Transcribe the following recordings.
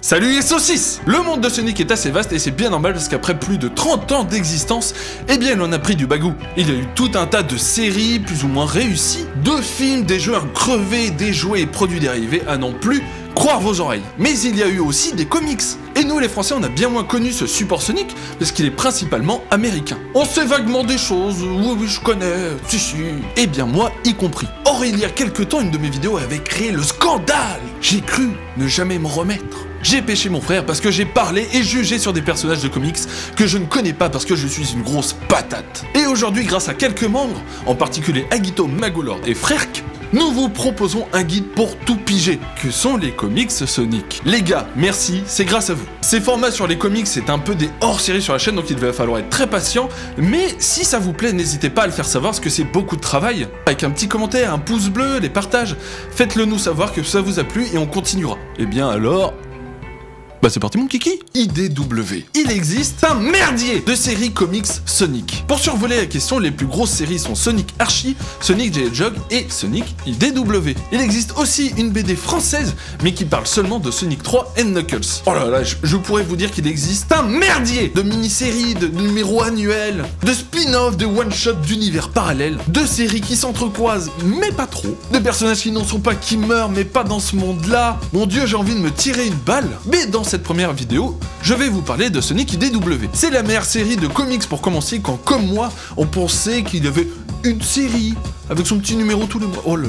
Salut les saucisses! Le monde de Sonic est assez vaste et c'est bien normal parce qu'après plus de 30 ans d'existence, eh bien il en a pris du bagou. Il y a eu tout un tas de séries plus ou moins réussies, de films, des jeux à crever, des jouets et produits dérivés à non plus croire vos oreilles. Mais il y a eu aussi des comics. Et nous les Français on a bien moins connu ce support Sonic parce qu'il est principalement américain. On sait vaguement des choses, oui je connais, si. Eh bien moi y compris. Or il y a quelques temps une de mes vidéos avait créé le scandale. J'ai cru ne jamais me remettre. J'ai pêché mon frère parce que j'ai parlé et jugé sur des personnages de comics que je ne connais pas parce que je suis une grosse patate. Et aujourd'hui, grâce à quelques membres, en particulier Agito, Magolord et Frerk, nous vous proposons un guide pour tout piger, que sont les comics Sonic. Les gars, merci, c'est grâce à vous. Ces formats sur les comics, c'est un peu des hors-séries sur la chaîne, donc il va falloir être très patient, mais si ça vous plaît, n'hésitez pas à le faire savoir, parce que c'est beaucoup de travail. Avec un petit commentaire, un pouce bleu, des partages, faites-le nous savoir que ça vous a plu et on continuera. Et bien alors... Bah c'est parti mon kiki. IDW. Il existe un merdier de séries comics Sonic. Pour survoler la question, les plus grosses séries sont Sonic Archie, Sonic the Hedgehog et Sonic IDW. Il existe aussi une BD française, mais qui parle seulement de Sonic 3 et Knuckles. Oh là là, je pourrais vous dire qu'il existe un merdier de mini-séries, de numéros annuels, de spin-off, de one-shot d'univers parallèles, de séries qui s'entrecroisent, mais pas trop, de personnages qui n'en sont pas, qui meurent, mais pas dans ce monde-là. Mon dieu, j'ai envie de me tirer une balle. Mais dans cette première vidéo, je vais vous parler de Sonic IDW. C'est la meilleure série de comics pour commencer quand, comme moi, on pensait qu'il y avait une série avec son petit numéro tous les mois. Oh là,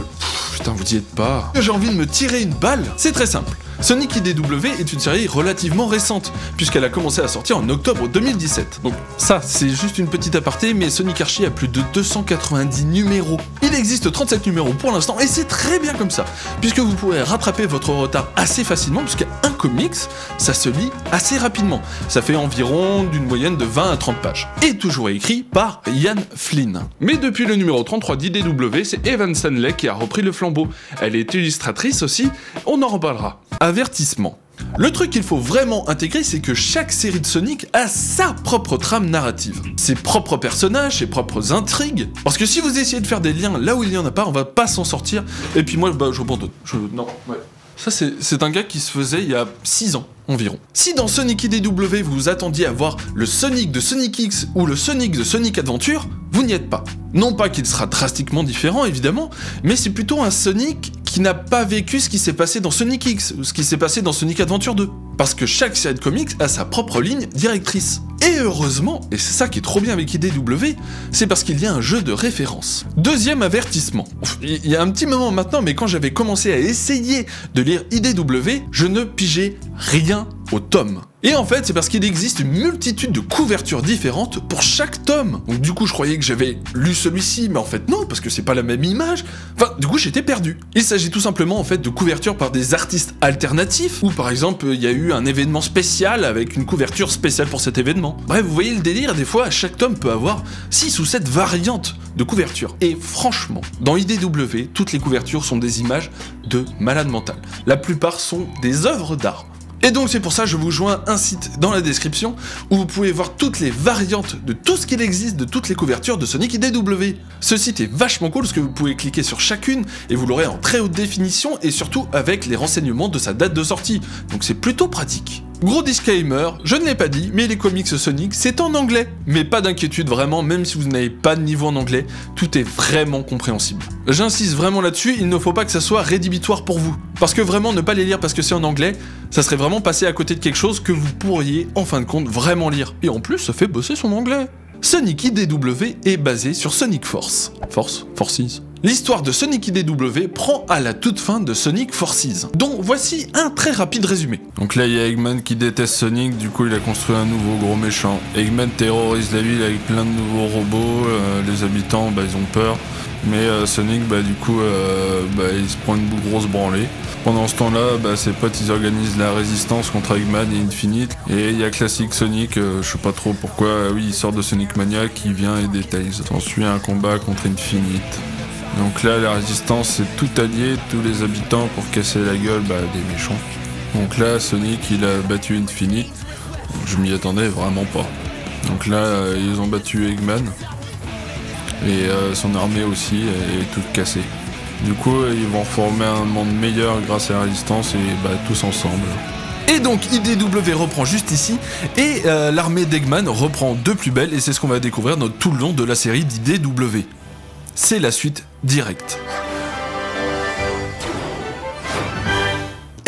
putain, vous y êtes pas. J'ai envie de me tirer une balle. C'est très simple. Sonic IDW est une série relativement récente, puisqu'elle a commencé à sortir en octobre 2017. Donc ça, c'est juste une petite aparté, mais Sonic Archie a plus de 290 numéros. Il existe 37 numéros pour l'instant, et c'est très bien comme ça, puisque vous pourrez rattraper votre retard assez facilement, puisqu'un comics, ça se lit assez rapidement. Ça fait environ d'une moyenne de 20 à 30 pages. Et toujours écrit par Ian Flynn. Mais depuis le numéro 33 d'IDW, c'est Evan Stanley qui a repris le flambeau. Elle est illustratrice aussi, on en reparlera. Avertissement. Le truc qu'il faut vraiment intégrer, c'est que chaque série de Sonic a sa propre trame narrative. Ses propres personnages, ses propres intrigues. Parce que si vous essayez de faire des liens là où il n'y en a pas, on va pas s'en sortir. Et puis moi, bah, j'abandonne. Non, ouais. Ça, c'est un gars qui se faisait il y a 6 ans environ. Si dans Sonic IDW vous vous attendiez à voir le Sonic de Sonic X ou le Sonic de Sonic Adventure, vous n'y êtes pas. Non pas qu'il sera drastiquement différent évidemment, mais c'est plutôt un Sonic qui n'a pas vécu ce qui s'est passé dans Sonic X ou ce qui s'est passé dans Sonic Adventure 2. Parce que chaque série de comics a sa propre ligne directrice. Et heureusement, et c'est ça qui est trop bien avec IDW, c'est parce qu'il y a un jeu de référence. Deuxième avertissement. Il y a un petit moment maintenant, mais quand j'avais commencé à essayer de lire IDW, je ne pigeais rien au tome. Et en fait, c'est parce qu'il existe une multitude de couvertures différentes pour chaque tome. Donc du coup, je croyais que j'avais lu celui-ci, mais en fait non, parce que c'est pas la même image. Enfin, du coup, j'étais perdu. Il s'agit tout simplement en fait de couvertures par des artistes alternatifs, ou par exemple, il y a eu un événement spécial avec une couverture spéciale pour cet événement. Bref, vous voyez le délire, des fois, chaque tome peut avoir 6 ou 7 variantes de couverture. Et franchement, dans IDW, toutes les couvertures sont des images de malade mental. La plupart sont des œuvres d'art. Et donc c'est pour ça que je vous joins un site dans la description où vous pouvez voir toutes les variantes de tout ce qu'il existe de toutes les couvertures de Sonic IDW. Ce site est vachement cool parce que vous pouvez cliquer sur chacune et vous l'aurez en très haute définition et surtout avec les renseignements de sa date de sortie. Donc c'est plutôt pratique. Gros disclaimer, je ne l'ai pas dit, mais les comics Sonic, c'est en anglais. Mais pas d'inquiétude vraiment, même si vous n'avez pas de niveau en anglais, tout est vraiment compréhensible. J'insiste vraiment là-dessus, il ne faut pas que ça soit rédhibitoire pour vous. Parce que vraiment, ne pas les lire parce que c'est en anglais, ça serait vraiment passer à côté de quelque chose que vous pourriez, en fin de compte, vraiment lire. Et en plus, ça fait bosser son anglais. Sonic IDW est basé sur Sonic Force. Forces. L'histoire de Sonic IDW prend à la toute fin de Sonic Forces, dont voici un très rapide résumé. Donc là il y a Eggman qui déteste Sonic, du coup il a construit un nouveau gros méchant. Eggman terrorise la ville avec plein de nouveaux robots, les habitants bah, ils ont peur, mais Sonic bah du coup il se prend une grosse branlée. Pendant ce temps-là, bah, ses potes ils organisent la résistance contre Eggman et Infinite. Et il y a Classic Sonic, je sais pas trop pourquoi, oui il sort de Sonic Mania qui vient aider Tails. S'ensuit un combat contre Infinite. Donc là la résistance c'est tout allié, tous les habitants pour casser la gueule des méchants. Donc là Sonic il a battu Infinite, je m'y attendais vraiment pas. Donc là ils ont battu Eggman et son armée aussi est toute cassée. Du coup ils vont former un monde meilleur grâce à la résistance et tous ensemble. Et donc IDW reprend juste ici, et l'armée d'Eggman reprend de plus belle, et c'est ce qu'on va découvrir dans tout le long de la série d'IDW. C'est la suite directe.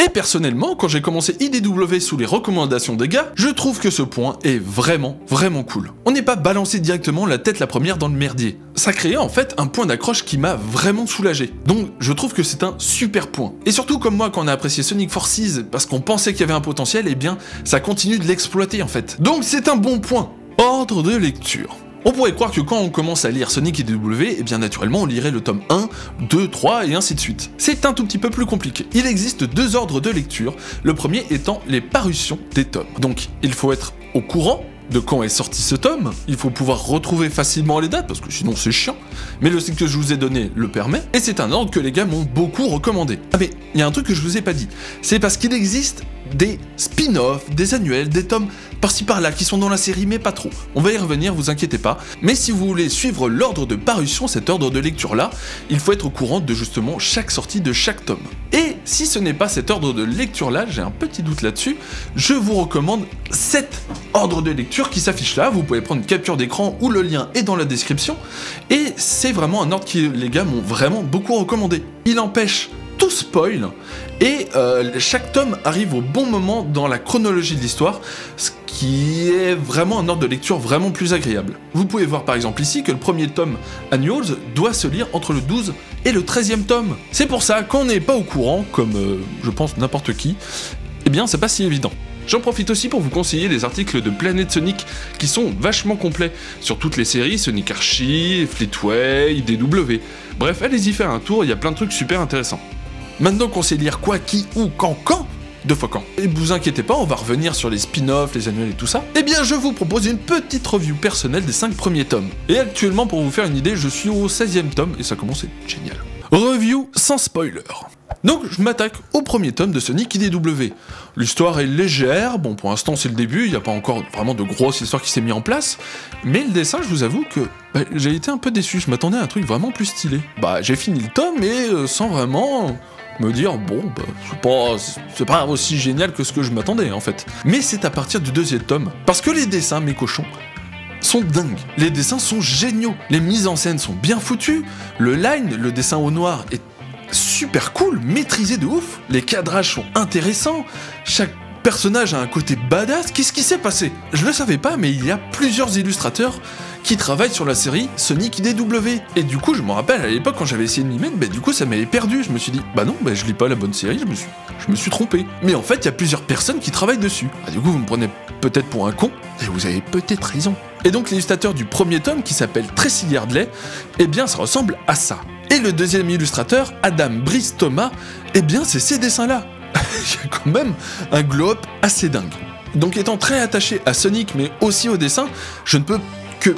Et personnellement, quand j'ai commencé IDW sous les recommandations des gars, je trouve que ce point est vraiment cool. On n'est pas balancé directement la tête la première dans le merdier. Ça créait en fait un point d'accroche qui m'a vraiment soulagé. Donc je trouve que c'est un super point. Et surtout comme moi quand on a apprécié Sonic Forces parce qu'on pensait qu'il y avait un potentiel, et bien ça continue de l'exploiter en fait. Donc c'est un bon point. Ordre de lecture. On pourrait croire que quand on commence à lire Sonic IDW, et bien naturellement on lirait le tome 1, 2, 3 et ainsi de suite. C'est un tout petit peu plus compliqué. Il existe deux ordres de lecture, le premier étant les parutions des tomes. Donc il faut être au courant de quand est sorti ce tome, il faut pouvoir retrouver facilement les dates, parce que sinon c'est chiant, mais le cycle que je vous ai donné le permet, et c'est un ordre que les gars m'ont beaucoup recommandé. Ah mais, il y a un truc que je vous ai pas dit, c'est parce qu'il existe des spin-offs, des annuels, des tomes par-ci par-là qui sont dans la série, mais pas trop. On va y revenir, vous inquiétez pas. Mais si vous voulez suivre l'ordre de parution, cet ordre de lecture-là, il faut être au courant de justement chaque sortie de chaque tome. Et si ce n'est pas cet ordre de lecture-là, j'ai un petit doute là-dessus, je vous recommande cet ordre de lecture qui s'affiche là. Vous pouvez prendre une capture d'écran ou le lien est dans la description. Et c'est vraiment un ordre qui, les gars, m'ont vraiment beaucoup recommandé. Il empêche tout spoil, et chaque tome arrive au bon moment dans la chronologie de l'histoire, ce qui est vraiment un ordre de lecture vraiment plus agréable. Vous pouvez voir par exemple ici que le premier tome Annuals doit se lire entre le 12 et le 13e tome. C'est pour ça qu'on n'est pas au courant, comme je pense n'importe qui, eh bien c'est pas si évident. J'en profite aussi pour vous conseiller les articles de Planète Sonic qui sont vachement complets sur toutes les séries, Sonic Archie, Fleetway, IDW. Bref, allez-y faire un tour, il y a plein de trucs super intéressants. Maintenant qu'on sait lire quoi, qui, où, quand, deux fois quand. Et vous inquiétez pas, on va revenir sur les spin-offs, les annuels et tout ça. Eh bien, je vous propose une petite review personnelle des 5 premiers tomes. Et actuellement, pour vous faire une idée, je suis au 16e tome, et ça commence à être génial. Review sans spoiler. Donc, je m'attaque au premier tome de Sonic IDW. L'histoire est légère, bon, pour l'instant c'est le début, il n'y a pas encore vraiment de grosse histoire qui s'est mise en place, mais le dessin, je vous avoue que j'ai été un peu déçu, je m'attendais à un truc vraiment plus stylé. J'ai fini le tome, mais sans vraiment me dire, bon, c'est pas aussi génial que ce que je m'attendais, en fait. Mais c'est à partir du 2e tome, parce que les dessins, mes cochons, sont dingues. Les dessins sont géniaux, les mises en scène sont bien foutues, le line, le dessin au noir, est super cool, maîtrisé de ouf, les cadrages sont intéressants, chaque personnage a un côté badass. Qu'est-ce qui s'est passé? Je le savais pas, mais il y a plusieurs illustrateurs qui travaillent sur la série Sonic IDW. Et du coup, je me rappelle à l'époque quand j'avais essayé de m'y mettre, du coup ça m'avait perdu. Je me suis dit, non, je lis pas la bonne série, je me suis trompé. Mais en fait, il y a plusieurs personnes qui travaillent dessus. Du coup, vous me prenez peut-être pour un con, et vous avez peut-être raison. Et donc l'illustrateur du premier tome, qui s'appelle Tracy Yardley, eh bien ça ressemble à ça. Et le deuxième illustrateur, Adam Brice Thomas, eh bien c'est ces dessins-là. Il y a quand même un glow-up assez dingue. Donc étant très attaché à Sonic, mais aussi au dessin, je ne peux que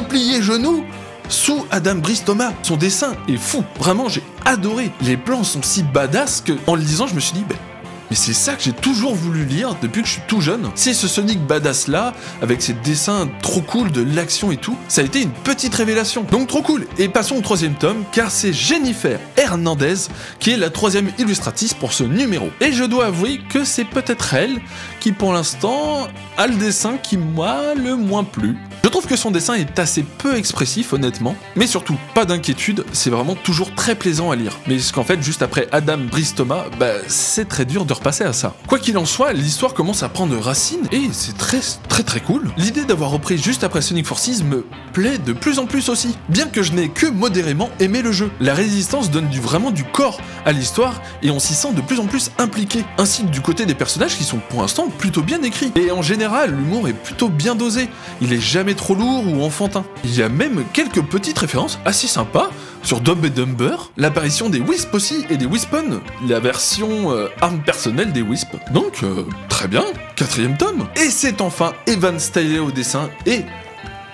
plier genoux sous Adam Brice Thomas. Son dessin est fou, vraiment j'ai adoré. Les plans sont si badass que en le lisant je me suis dit, mais c'est ça que j'ai toujours voulu lire depuis que je suis tout jeune. C'est ce Sonic badass là, avec ses dessins trop cool, de l'action et tout. Ça a été une petite révélation. Donc trop cool. Et passons au 3e tome, car c'est Jennifer Hernandez qui est la 3e illustratrice pour ce numéro. Et je dois avouer que c'est peut-être elle qui pour l'instant a le dessin qui m'a le moins plu. Je trouve que son dessin est assez peu expressif honnêtement, mais surtout, pas d'inquiétude, c'est vraiment toujours très plaisant à lire. Mais qu'en fait, juste après Adam Brice Thomas, c'est très dur de repasser à ça. Quoi qu'il en soit, l'histoire commence à prendre racine et c'est très cool. L'idée d'avoir repris juste après Sonic Forces me plaît de plus en plus aussi, bien que je n'ai que modérément aimé le jeu. La résistance donne vraiment du corps à l'histoire et on s'y sent de plus en plus impliqué, ainsi que du côté des personnages qui sont pour l'instant plutôt bien écrits. Et en général, l'humour est plutôt bien dosé, il est jamais trop lourd ou enfantin. Il y a même quelques petites références assez sympas sur Dumb and Dumber, l'apparition des Wisp aussi et des Wispon, la version arme personnelle des Wisp. Donc très bien, 4e tome. Et c'est enfin Evan Stiley au dessin et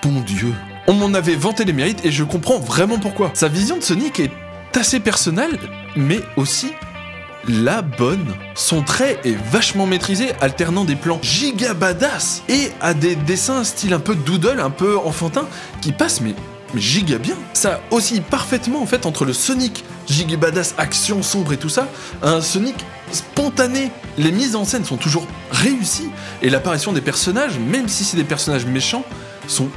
bon Dieu, on m'en avait vanté les mérites et je comprends vraiment pourquoi. Sa vision de Sonic est assez personnelle, mais aussi la bonne. Son trait est vachement maîtrisé, alternant des plans giga badass et à des dessins style un peu doodle, un peu enfantin, qui passent mais mais giga bien. Ça oscille parfaitement en fait entre le Sonic giga badass action sombre et tout ça, un Sonic spontané. Les mises en scène sont toujours réussies et l'apparition des personnages, même si c'est des personnages méchants, sont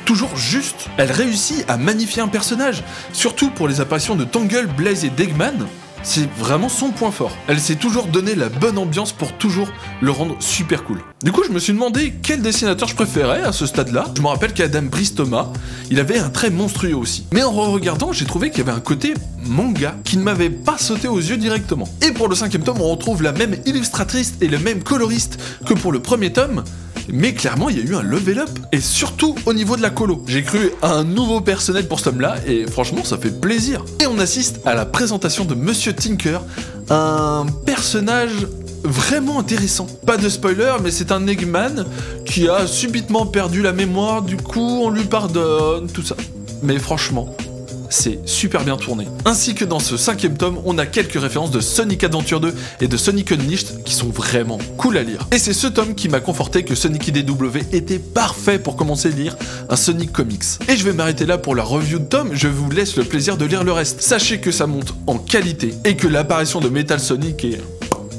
toujours justes. Elle réussit à magnifier un personnage, surtout pour les apparitions de Tangle, Blaze et Eggman. C'est vraiment son point fort. Elle s'est toujours donné la bonne ambiance pour toujours le rendre super cool. Du coup, je me suis demandé quel dessinateur je préférais à ce stade-là. Je me rappelle qu'Adam Bristoma, il avait un trait monstrueux aussi. Mais en re-regardant, j'ai trouvé qu'il y avait un côté manga qui ne m'avait pas sauté aux yeux directement. Et pour le 5e tome, on retrouve la même illustratrice et le même coloriste que pour le premier tome. Mais clairement, il y a eu un level up, et surtout au niveau de la colo. J'ai cru à un nouveau personnel pour ce tome-là, et franchement, ça fait plaisir. Et on assiste à la présentation de Monsieur Tinker, un personnage vraiment intéressant. Pas de spoiler, mais c'est un Eggman qui a subitement perdu la mémoire, du coup, on lui pardonne, tout ça. Mais franchement, c'est super bien tourné. Ainsi que dans ce 5e tome, on a quelques références de Sonic Adventure 2 et de Sonic Unleashed qui sont vraiment cool à lire. Et c'est ce tome qui m'a conforté que Sonic IDW était parfait pour commencer à lire un Sonic Comics. Et je vais m'arrêter là pour la review de tome, je vous laisse le plaisir de lire le reste. Sachez que ça monte en qualité et que l'apparition de Metal Sonic est...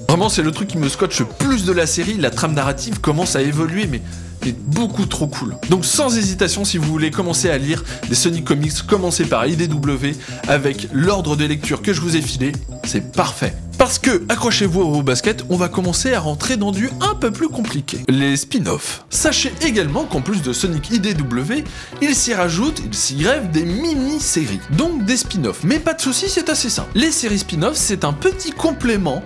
Vraiment, c'est le truc qui me scotche le plus de la série, la trame narrative commence à évoluer, mais est beaucoup trop cool. Donc sans hésitation, si vous voulez commencer à lire des Sonic Comics, commencez par IDW avec l'ordre de lecture que je vous ai filé, c'est parfait. Parce que, accrochez-vous au basket, on va commencer à rentrer dans du un peu plus compliqué. Les spin-offs. Sachez également qu'en plus de Sonic IDW, il s'y grève des mini-séries, donc des spin-offs. Mais pas de soucis, c'est assez simple. Les séries spin-offs, c'est un petit complément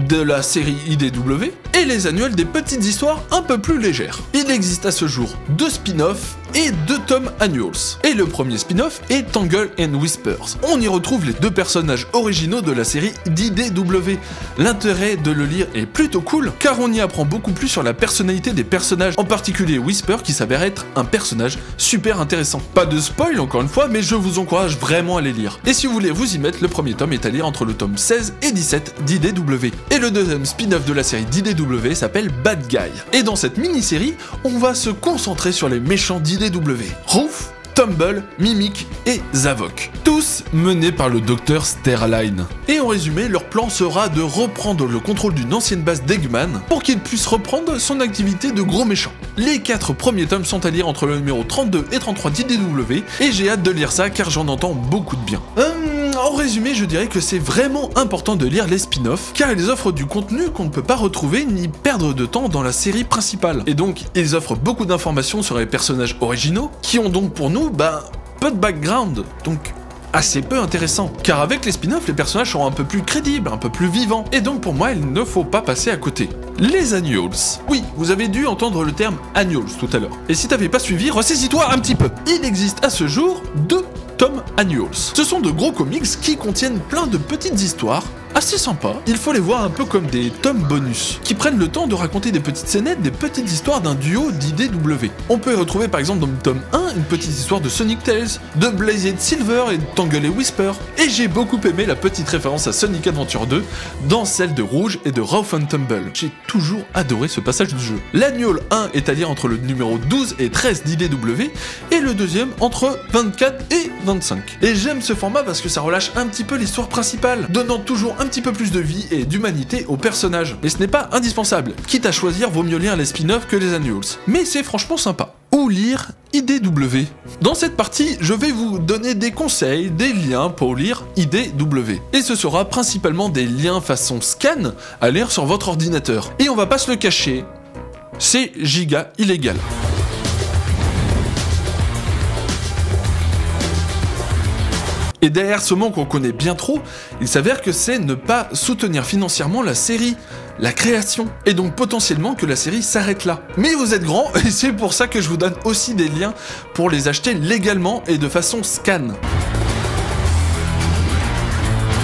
de la série IDW et les annuels des petites histoires un peu plus légères. Il existe à ce jour 2 spin-offs et 2 tomes annuals. Et le premier spin-off est Tangle and Whispers. On y retrouve les 2 personnages originaux de la série d'IDW. L'intérêt de le lire est plutôt cool car on y apprend beaucoup plus sur la personnalité des personnages, en particulier Whisper qui s'avère être un personnage super intéressant. Pas de spoil encore une fois, mais je vous encourage vraiment à les lire. Et si vous voulez vous y mettre, le premier tome est à lire entre le tome 16 et 17 d'IDW. Et le deuxième spin-off de la série d'IDW s'appelle Bad Guy. Et dans cette mini-série, on va se concentrer sur les méchants d'IDW. Roof, Tumble, Mimic et Zavok. Tous menés par le docteur Sterline. Et en résumé, leur plan sera de reprendre le contrôle d'une ancienne base d'Eggman pour qu'il puisse reprendre son activité de gros méchant. Les 4 premiers tomes sont à lire entre le numéro 32 et 33 d'IDW et j'ai hâte de lire ça car j'en entends beaucoup de bien. En résumé, je dirais que c'est vraiment important de lire les spin-offs car ils offrent du contenu qu'on ne peut pas retrouver ni perdre de temps dans la série principale. Et donc, ils offrent beaucoup d'informations sur les personnages originaux qui ont donc pour nous, peu de background, donc assez peu intéressant. Car avec les spin-offs, les personnages sont un peu plus crédibles, un peu plus vivants. Et donc pour moi, il ne faut pas passer à côté. Les annuals. Oui, vous avez dû entendre le terme annuals tout à l'heure. Et si t'avais pas suivi, ressaisis-toi un petit peu. Il existe à ce jour 2 tomes annuals. Ce sont de gros comics qui contiennent plein de petites histoires assez sympas. Il faut les voir un peu comme des tomes bonus, qui prennent le temps de raconter des petites scénettes, des petites histoires d'un duo d'IDW. On peut y retrouver par exemple dans le tome 1 une petite histoire de Sonic Tails, de Blaze et Silver et de Tangle et Whisper. Et j'ai beaucoup aimé la petite référence à Sonic Adventure 2 dans celle de Rouge et de Rough and Tumble. J'ai toujours adoré ce passage du jeu. L'annual 1 est à lire entre le numéro 12 et 13 d'IDW et le deuxième entre 24 et 25. Et j'aime ce format parce que ça relâche un petit peu l'histoire principale, donnant toujours un petit peu plus de vie et d'humanité aux personnages. Mais ce n'est pas indispensable. Quitte à choisir, vaut mieux lire les spin-offs que les annuals. Mais c'est franchement sympa. Où lire IDW? Dans cette partie, je vais vous donner des conseils, des liens pour lire IDW. Et ce sera principalement des liens façon scan à lire sur votre ordinateur. Et on va pas se le cacher, c'est giga illégal. Et derrière ce mot qu'on connaît bien trop, il s'avère que c'est ne pas soutenir financièrement la série, la création, et donc potentiellement que la série s'arrête là. Mais vous êtes grand, et c'est pour ça que je vous donne aussi des liens pour les acheter légalement et de façon scan.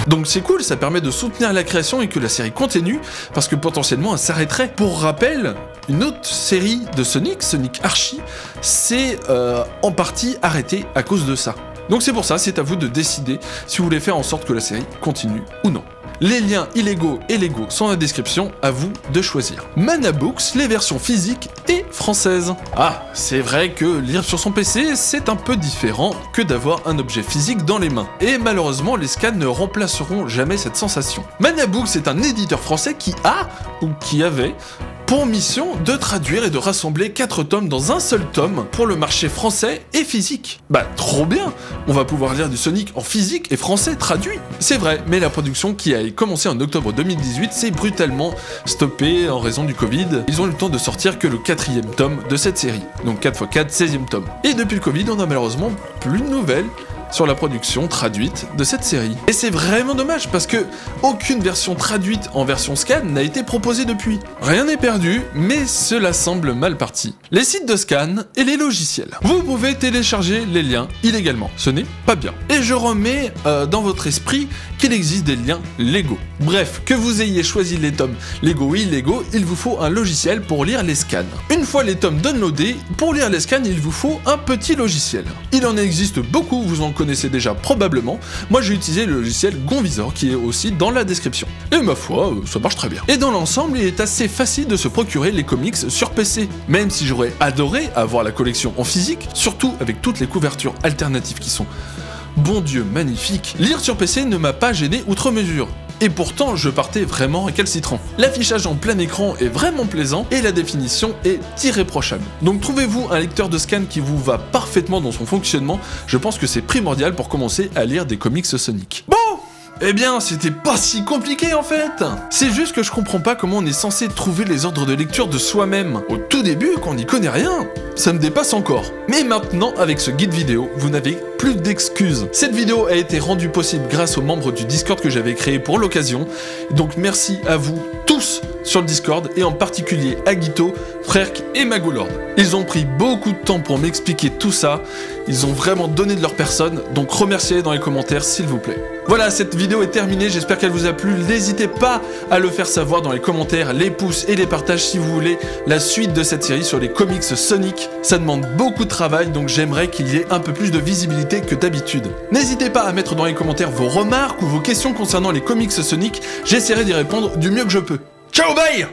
Donc c'est cool, ça permet de soutenir la création et que la série continue, parce que potentiellement elle s'arrêterait. Pour rappel, une autre série de Sonic, Sonic Archie, s'est en partie arrêtée à cause de ça. Donc c'est pour ça, c'est à vous de décider si vous voulez faire en sorte que la série continue ou non. Les liens illégaux et légaux sont dans la description, à vous de choisir. Mana Books, les versions physiques et françaises. Ah, c'est vrai que lire sur son PC, c'est un peu différent que d'avoir un objet physique dans les mains. Et malheureusement, les scans ne remplaceront jamais cette sensation. Mana Books est un éditeur français qui a, ou qui avait, pour mission de traduire et de rassembler 4 tomes dans un seul tome pour le marché français et physique. Bah trop bien, on va pouvoir lire du Sonic en physique et français traduit. C'est vrai, mais la production qui a commencé en octobre 2018 s'est brutalement stoppée en raison du Covid. Ils ont eu le temps de sortir que le 4e tome de cette série, donc 4x4, 16e tome. Et depuis le Covid, on a malheureusement plus de nouvelles sur la production traduite de cette série. Et c'est vraiment dommage parce que aucune version traduite en version scan n'a été proposée depuis. Rien n'est perdu, mais cela semble mal parti. Les sites de scan et les logiciels. Vous pouvez télécharger les liens illégalement, ce n'est pas bien. Et je remets dans votre esprit qu'il existe des liens légaux. Bref, que vous ayez choisi les tomes légaux ou illégaux, il vous faut un logiciel pour lire les scans. Une fois les tomes downloadés, pour lire les scans, il vous faut un petit logiciel. Il en existe beaucoup, vous en connaissez déjà probablement. Moi j'ai utilisé le logiciel Gonvisor qui est aussi dans la description. Et ma foi, ça marche très bien. Et dans l'ensemble, il est assez facile de se procurer les comics sur PC. Même si j'aurais adoré avoir la collection en physique, surtout avec toutes les couvertures alternatives qui sont, bon Dieu, magnifiques. Lire sur PC ne m'a pas gêné outre mesure. Et pourtant, je partais vraiment récalcitrant. L'affichage en plein écran est vraiment plaisant et la définition est irréprochable. Donc trouvez-vous un lecteur de scan qui vous va parfaitement dans son fonctionnement, je pense que c'est primordial pour commencer à lire des comics Sonic. Bon, eh bien, c'était pas si compliqué en fait. C'est juste que je comprends pas comment on est censé trouver les ordres de lecture de soi-même. Au tout début, quand on n'y connaît rien, ça me dépasse encore. Mais maintenant, avec ce guide vidéo, vous n'avez plus d'excuses. Cette vidéo a été rendue possible grâce aux membres du Discord que j'avais créé pour l'occasion. Donc merci à vous tous sur le Discord et en particulier à Guito, Frerk et Magolord. Ils ont pris beaucoup de temps pour m'expliquer tout ça. Ils ont vraiment donné de leur personne, donc remerciez-les dans les commentaires s'il vous plaît. Voilà, cette vidéo est terminée, j'espère qu'elle vous a plu. N'hésitez pas à le faire savoir dans les commentaires, les pouces et les partages si vous voulez la suite de cette série sur les comics Sonic. Ça demande beaucoup de travail, donc j'aimerais qu'il y ait un peu plus de visibilité que d'habitude. N'hésitez pas à mettre dans les commentaires vos remarques ou vos questions concernant les comics Sonic, j'essaierai d'y répondre du mieux que je peux. Ciao, bye!